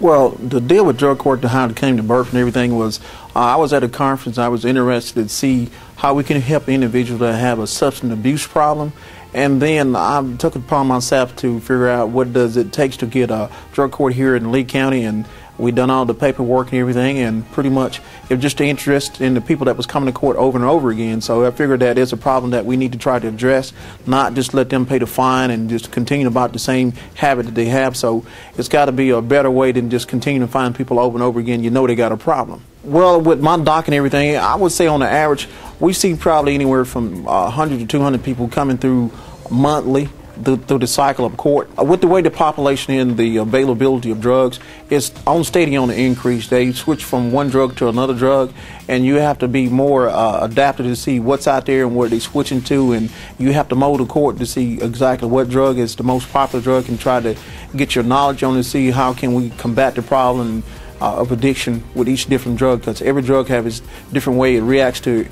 Well, the deal with drug court, how it came to birth and everything was, I was at a conference. I was interested to see how we can help individuals that have a substance abuse problem. And then I took it upon myself to figure out what does it take to get a drug court here in Lee County, and we done all the paperwork and everything, and pretty much it was just the interest in the people that was coming to court over and over again. So I figured that it's a problem that we need to try to address, not just let them pay the fine and just continue about the same habit that they have. So it's got to be a better way than just continue to find people over and over again. You know they got a problem. Well, with my doc and everything, I would say on the average, we see probably anywhere from 100 to 200 people coming through monthly through the cycle of court. With the way the population and the availability of drugs, it's steady on the increase. They switch from one drug to another drug, and you have to be more adaptive to see what's out there and what they're switching to, and you have to mold the court to see exactly what drug is the most popular drug and try to get your knowledge on it to see how can we combat the problem of addiction with each different drug, because every drug has its different way it reacts to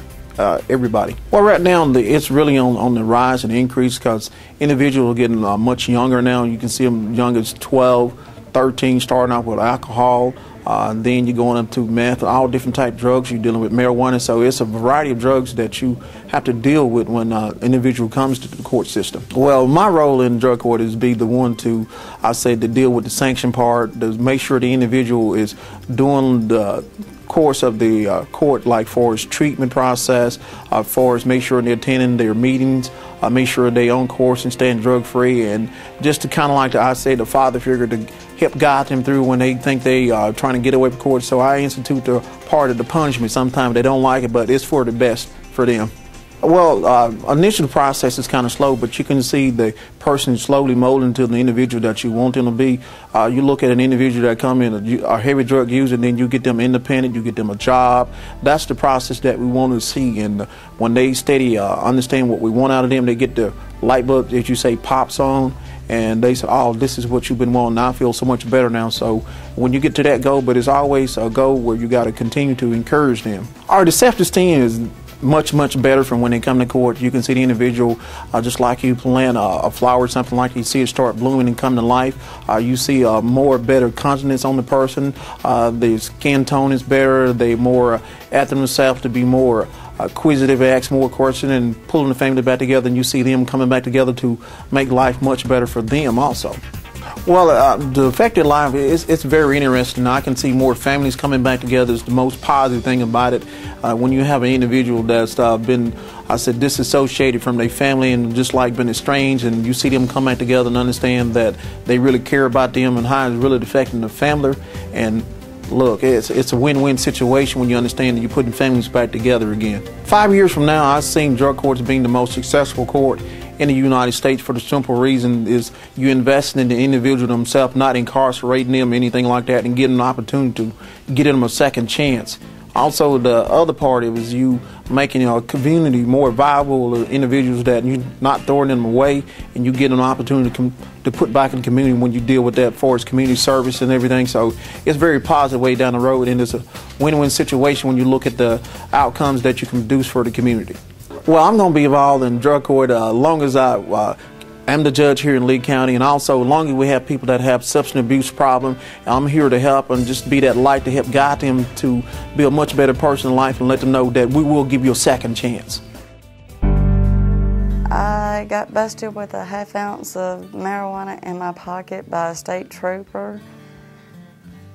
everybody. Well, right now it's really on the rise and increase because individuals are getting much younger now. You can see them young as 12, 13, starting off with alcohol. Then you're going up to meth, all different type of drugs. You're dealing with marijuana. So it's a variety of drugs that you have to deal with when an individual comes to the court system. Well, my role in drug court is be the one to, I say, to deal with the sanction part, to make sure the individual is doing the course of the court, like for his treatment process, for his make sure they're attending their meetings, make sure they on course and staying drug free, and just to kind of like I say the father figure to help guide them through when they think they are trying to get away from court. So I institute the part of the punishment. Sometimes they don't like it, but it's for the best for them. Well, initial process is kind of slow, but you can see the person slowly molding to the individual that you want them to be. You look at an individual that come in a heavy drug user, then you get them independent, you get them a job. That's the process that we want to see. And when they steady understand what we want out of them, they get the light bulb, as you say, pops on. And they say, oh, this is what you've been wanting. I feel so much better now. So when you get to that goal, but it's always a goal where you got to continue to encourage them. All right, the self-esteem is much better from when they come to court. You can see the individual just like you plant a flower or something, like you see it start blooming and come to life. You see a more better countenance on the person. The skin tone is better. They more at themselves to be more acquisitive, ask more questions, and pulling the family back together, and you see them coming back together to make life much better for them also. Well, the affected life, it's very interesting. I can see more families coming back together. Is the most positive thing about it. When you have an individual that's been, I said, disassociated from their family and just like been estranged, and you see them come back together and understand that they really care about them and how it's really affecting the family. And look, it's a win-win situation when you understand that you're putting families back together again. 5 years from now, I've seen drug courts being the most successful court in the United States for the simple reason is you invest in the individual themselves, not incarcerating them, anything like that, and getting an opportunity to get them a second chance. Also, the other part is you making a community more viable, individuals that you're not throwing them away, and you get an opportunity to put back in the community when you deal with that for its community service and everything. So it's a very positive way down the road, and it's a win-win situation when you look at the outcomes that you can produce for the community. Well, I'm going to be involved in drug court as long as I am the judge here in Lee County, and also as long as we have people that have substance abuse problem, I'm here to help and just be that light to help guide them to be a much better person in life and let them know that we will give you a second chance. I got busted with a ½ ounce of marijuana in my pocket by a state trooper.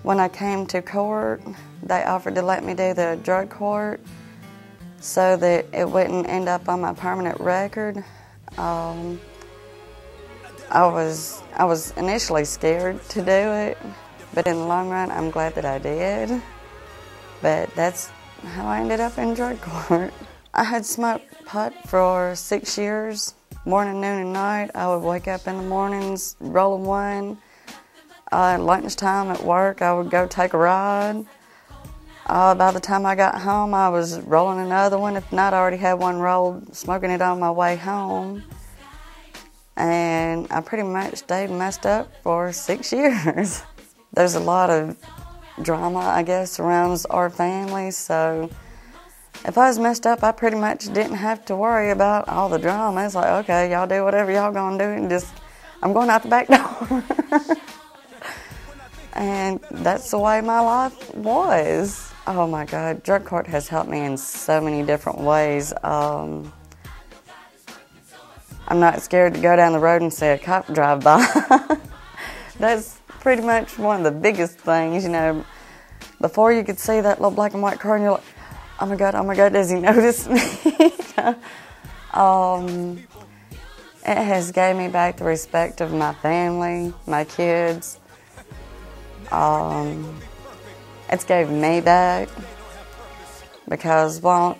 When I came to court, they offered to let me do the drug court so that it wouldn't end up on my permanent record. I was initially scared to do it, but in the long run, I'm glad that I did. But that's how I ended up in drug court. I had smoked pot for 6 years, morning, noon, and night. I would wake up in the mornings, roll a one. Lunchtime at work, I would go take a ride. By the time I got home, I was rolling another one. If not, I already had one rolled, smoking it on my way home. And I pretty much stayed messed up for 6 years. There's a lot of drama, I guess, surrounds our family, so if I was messed up, I pretty much didn't have to worry about all the drama. It's like, okay, y'all do whatever y'all gonna do, and I'm going out the back door. And that's the way my life was. Oh my God, drug court has helped me in so many different ways. I'm not scared to go down the road and see a cop drive by. That's pretty much one of the biggest things, you know. Before you could see that little black and white car and you're like, oh my God, does he notice me? It has gave me back the respect of my family, my kids. It's gave me back because while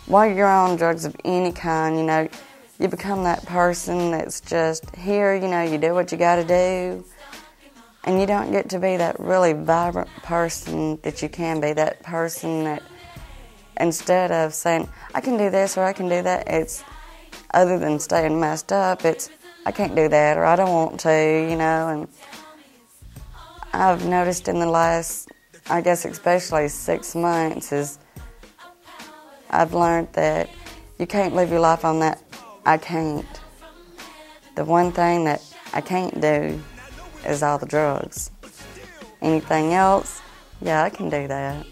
you're on drugs of any kind, you know, you become that person that's just here, you know, you do what you got to do, and you don't get to be that really vibrant person that you can be, that person that instead of saying, I can do this or I can do that, it's other than staying messed up, it's I can't do that or I don't want to, you know. And I've noticed in the last, I guess especially 6 months, is I've learned that you can't live your life on that I can't. The one thing that I can't do is all the drugs. Anything else, yeah, I can do that.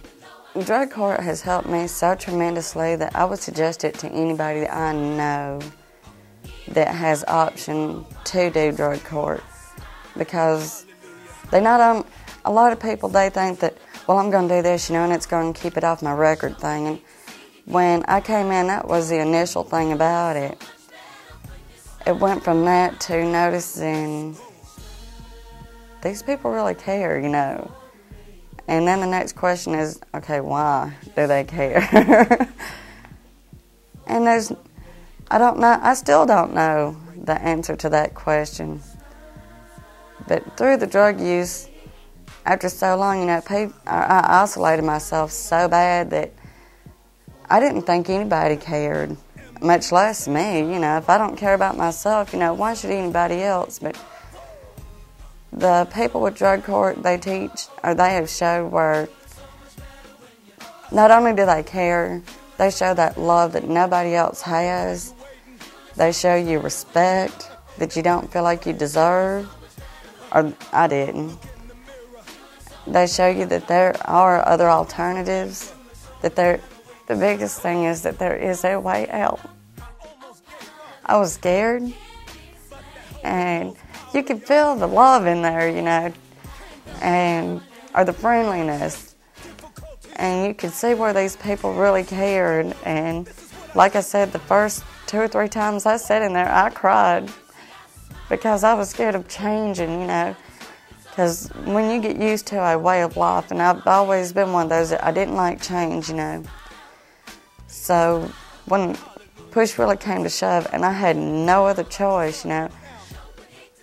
Drug court has helped me so tremendously that I would suggest it to anybody that I know that has option to do drug court, because they not on. A lot of people, they think that, well, I'm going to do this, you know, and it's going to keep it off my record thing. And when I came in, that was the initial thing about it. It went from that to noticing these people really care, you know. And then the next question is, okay, why do they care? And I still don't know the answer to that question. But through the drug use, after so long, you know, I isolated myself so bad that I didn't think anybody cared, much less me. You know, if I don't care about myself, you know, why should anybody else? But the people with drug court, they teach, or they have showed where not only do they care, they show that love that nobody else has. They show you respect that you don't feel like you deserve, or I didn't. They show you that there are other alternatives, that the biggest thing is that there is a way out. I was scared, and you could feel the love in there, you know, or the friendliness. And you could see where these people really cared. And like I said, the first 2 or 3 times I sat in there, I cried because I was scared of changing, you know. Because when you get used to a way of life, and I've always been one of those that I didn't like change, you know. So when push really came to shove and I had no other choice, you know,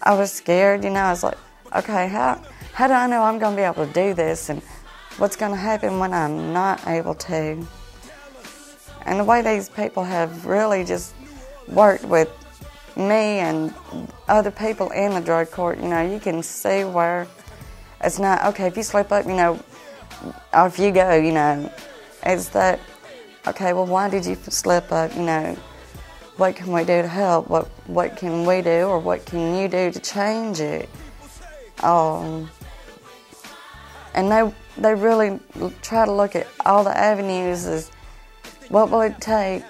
I was scared, you know. I was like, okay, how do I know I'm going to be able to do this, and what's going to happen when I'm not able to? And the way these people have really just worked with me and other people in the drug court, you know, you can see where it's not, okay, if you slip up, you know, or if you go, you know, it's that, okay, well, why did you slip up, you know? What can we do to help? What can we do, or what can you do to change it? And they really try to look at all the avenues as what will it take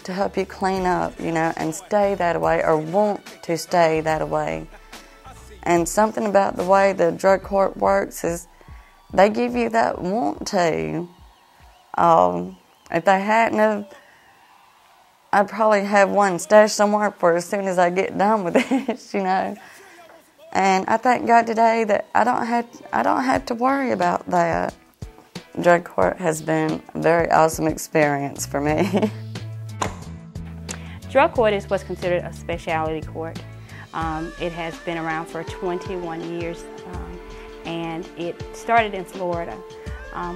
to help you clean up, you know, and stay that way, or want to stay that way. And something about the way the drug court works is they give you that want to. If they hadn't have, I'd probably have one stashed somewhere for as soon as I get done with this, you know. And I thank God today that I don't have to worry about that. Drug court has been a very awesome experience for me. Drug court is what's considered a specialty court. It has been around for 21 years, and it started in Florida.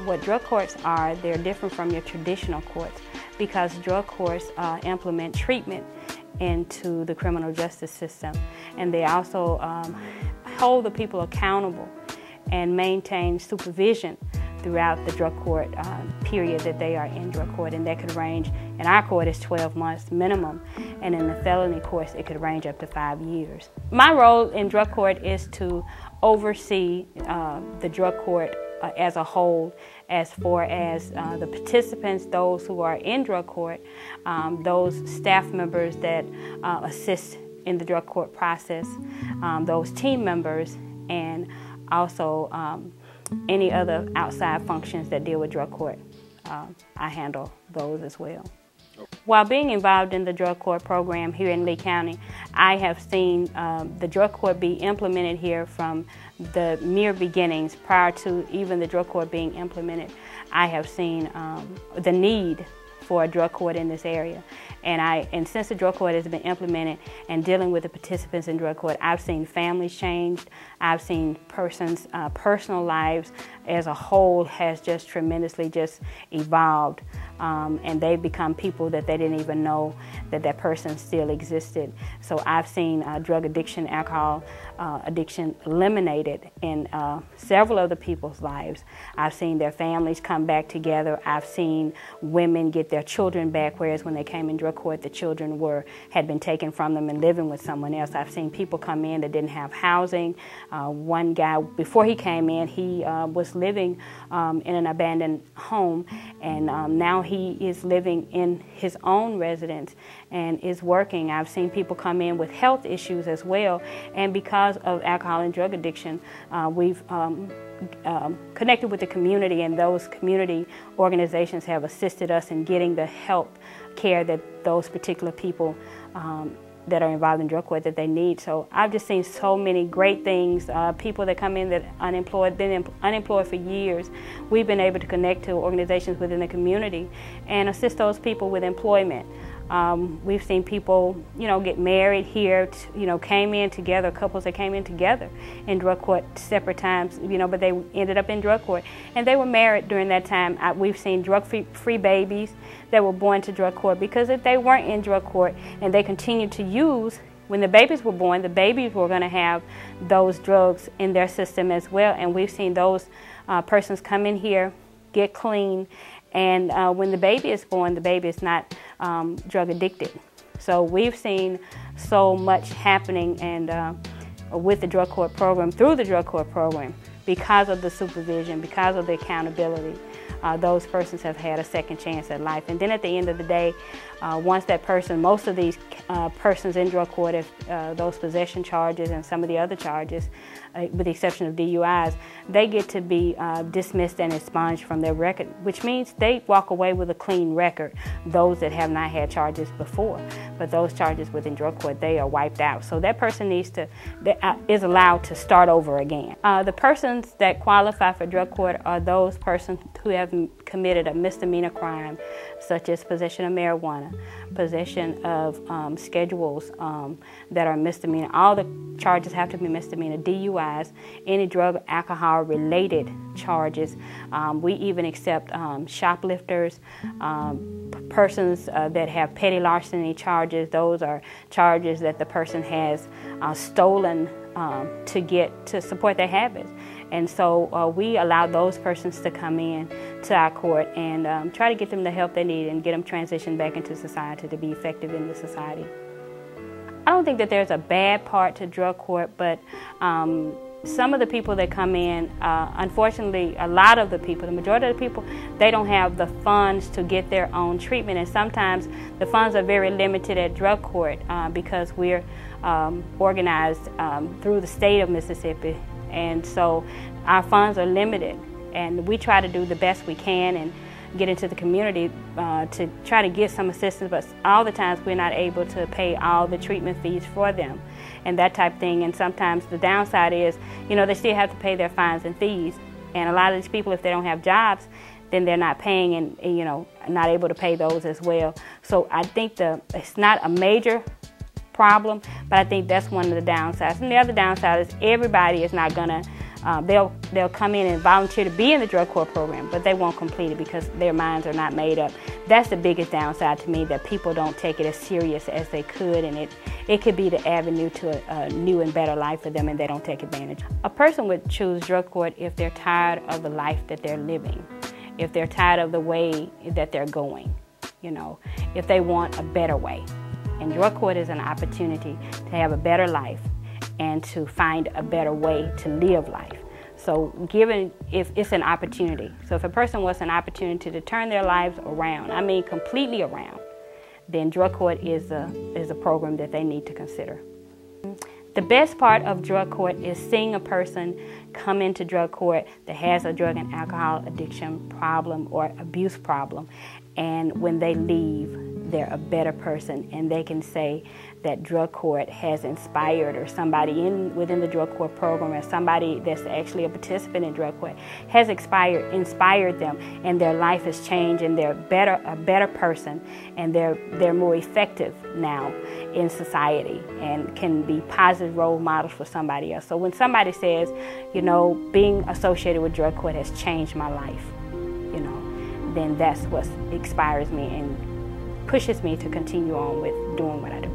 What drug courts are, they're different from your traditional courts because drug courts implement treatment into the criminal justice system, and they also hold the people accountable and maintain supervision throughout the drug court period that they are in drug court, and that could range, in our court is 12 months minimum, and in the felony courts it could range up to 5 years. My role in drug court is to oversee the drug court as a whole, as far as the participants, those who are in drug court, those staff members that assist in the drug court process, those team members, and also any other outside functions that deal with drug court. I handle those as well. While being involved in the drug court program here in Lee County, I have seen the drug court be implemented here from the mere beginnings. Prior to even the drug court being implemented, I have seen the need for a drug court in this area. And since the drug court has been implemented and dealing with the participants in drug court, I've seen families changed. I've seen persons' personal lives as a whole has just tremendously just evolved. And they've become people that they didn't even know that person still existed. So I've seen drug addiction, alcohol addiction eliminated in several other people's lives. I've seen their families come back together. I've seen women get their children back, whereas when they came in drug court, the children had been taken from them and living with someone else. I've seen people come in that didn't have housing. One guy, before he came in, he was living in an abandoned home, and now he is living in his own residence and is working. I've seen people come in with health issues as well, and because of alcohol and drug addiction, we've connected with the community, and those community organizations have assisted us in getting the health care that those particular people that are involved in drug court that they need. So I've just seen so many great things. People that come in that unemployed, been unemployed for years, we've been able to connect to organizations within the community and assist those people with employment. We've seen people, get married here, came in together, couples that came in together in drug court separate times, but they ended up in drug court. And they were married during that time. We've seen drug-free babies that were born to drug court, because if they weren't in drug court and they continued to use, when the babies were born, the babies were going to have those drugs in their system as well. And we've seen those persons come in here, get clean, and when the baby is born, the baby is not drug addicted. So we've seen so much happening and with the drug court program, through the drug court program, because of the supervision, because of the accountability. Those persons have had a second chance at life. And then at the end of the day, once that person, most of these persons in drug court, if those possession charges and some of the other charges, with the exception of DUIs, they get to be dismissed and expunged from their record, which means they walk away with a clean record, those that have not had charges before. But those charges within drug court, they are wiped out. So that person is allowed to start over again. The persons that qualify for drug court are those persons who have committed a misdemeanor crime, such as possession of marijuana, possession of schedules that are misdemeanor. All the charges have to be misdemeanor. DUIs, any drug, alcohol related charges. We even accept shoplifters, persons that have petty larceny charges. Those are charges that the person has stolen to support their habits. And so we allow those persons to come in to our court and try to get them the help they need and get them transitioned back into society to be effective in the society. I don't think that there's a bad part to drug court, but some of the people that come in, unfortunately, a lot of the people, the majority of the people, they don't have the funds to get their own treatment. And sometimes the funds are very limited at drug court because we're organized through the state of Mississippi. And so our funds are limited, and we try to do the best we can and get into the community to try to get some assistance, but all the times we're not able to pay all the treatment fees for them and that type of thing. And sometimes the downside is, they still have to pay their fines and fees. And a lot of these people, if they don't have jobs, then they're not paying and, not able to pay those as well. So I think it's not a major problem, but I think that's one of the downsides. And the other downside is everybody is not going to they'll come in and volunteer to be in the drug court program, but they won't complete it because their minds are not made up. That's the biggest downside to me, that people don't take it as serious as they could, and it could be the avenue to a new and better life for them, and they don't take advantage. A person would choose drug court if they're tired of the life that they're living, if they're tired of the way that they're going, if they want a better way. And drug court is an opportunity to have a better life and to find a better way to live life. So if it's an opportunity. So if a person wants an opportunity to turn their lives around, I mean completely around, then drug court is a program that they need to consider. The best part of drug court is seeing a person come into drug court that has a drug and alcohol addiction problem or abuse problem, and when they leave, they're a better person, and they can say that drug court has inspired, or somebody within the drug court program, or somebody that's actually a participant in drug court has inspired them, and their life has changed, and they're a better person, and they're more effective now in society and can be positive role models for somebody else. So when somebody says, being associated with drug court has changed my life, then that's what inspires me and pushes me to continue on with doing what I do.